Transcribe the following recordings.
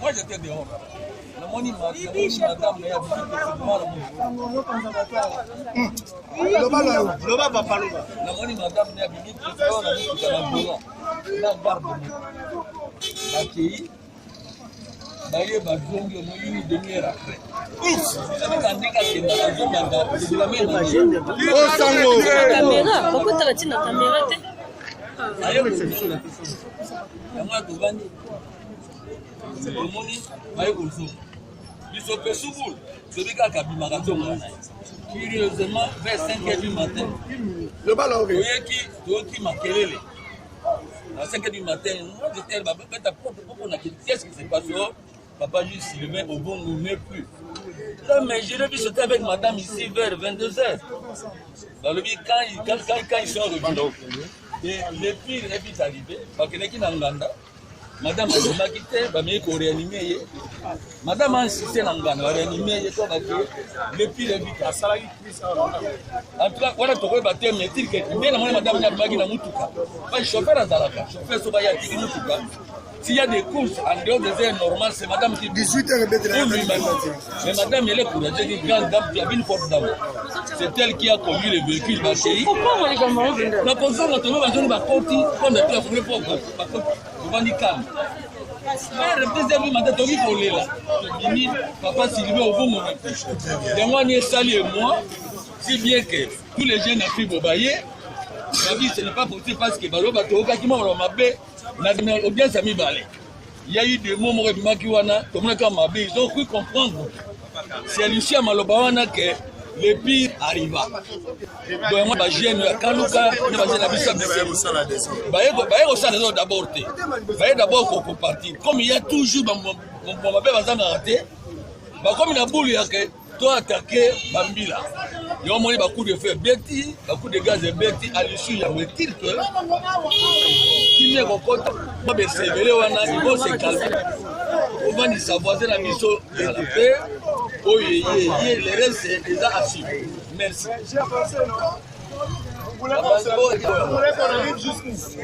Moi j'étais dehors. Namoni madame ya loba papa loba. Namoni madame ya bibi trop na bola. Na barbe. Akei. Baye bazongi mo une demi-heure après. Ndika kenda azomanga la même caméra. Pourquoi tu as la caméra? Ayo solution la question. Yango tobandi. Omoni baye kozo. Biso pe subul. Celui qui a kabimaka tonga. Curieusement vers 5h du matin. Le ballon qui makelele. À 5h du matin, moi j'étais là, qu'est-ce qui s'est passé? Papa juste Sylvain au bon nous n'est plus. Là, mais je l'ai vu sauter avec madame ici vers 22h. Dans le but, quand ils sont revenus, le pire est vite arrivé, parce qu'il est qui n'enganda. Madame a quitté, mais il réanimé. Madame a insisté dans le réanimé, le pire est vite. En tout cas, voilà, tu peux battre, mais il dit que madame a bagé dans Moutuka. Pas le chauffeur à Zalaka, le chauffeur Sobaya qui est Moutuka. S'il y a des courses en dehors des heures normales, c'est madame qui 18h. Mais madame, elle est courageuse, une grande dame qui a une forte dame. C'est elle qui a conduit le véhicule bâché. La position de la zone va compter comme le plus pour le calme. Le président de madame Togi Kolé là. Papa Sylvain au bon moment. Et moi, Sali et moi, si bien que tous les jeunes ont pris Bobaye, ma vie, ce n'est pas possible parce que Balo Batoka qui m'a remarqué. Il y a eu des moments où ils ont cru comprendre. C'est Lucien Malobawana que le pire arriva. Donc moi, je suis d'abord partir. Comme il y a toujours comme il a boule, toi attaquer Bambila. Il y a un coup de feu Betty, un coup de gaz Betty, à l'issue, il y a un tir que qui n'est pas content. Moi, je suis venu, il faut se calmer. On va dire sa voisine à Misso de la paix. Oh, le reste, c'est déjà assuré. Merci. Vous voulez qu'on arrive jusqu'ici.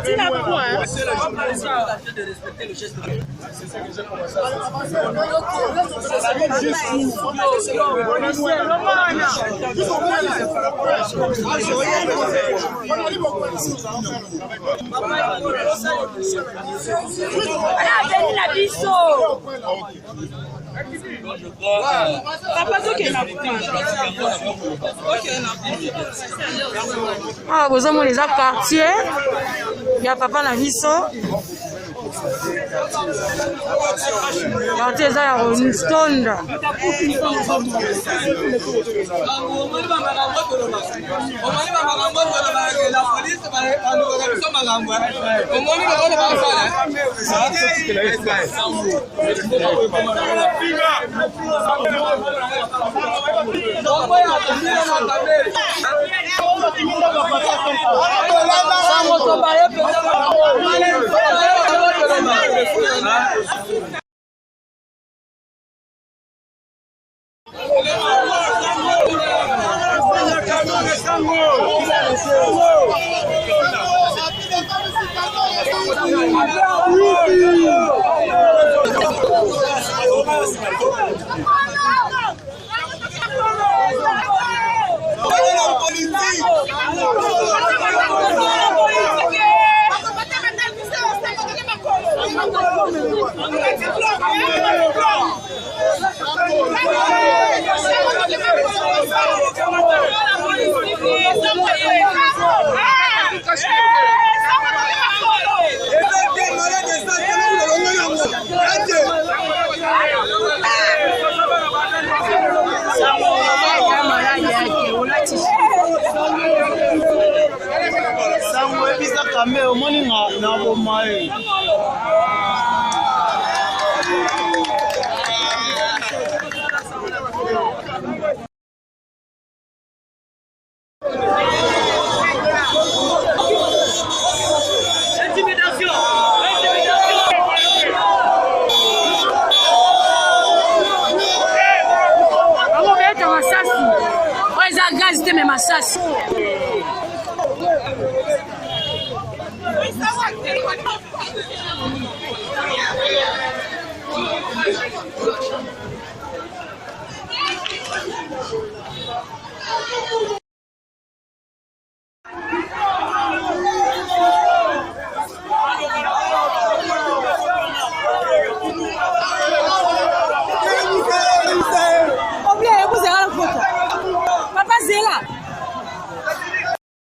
C'est la quoi, hein? C'est la journée de respecter le geste de l'homme. C'est ça que j'ai commencé à ah, vous avez les quartiers. Il y a papa la Visso. Quartier ça ya Stone. Masasi.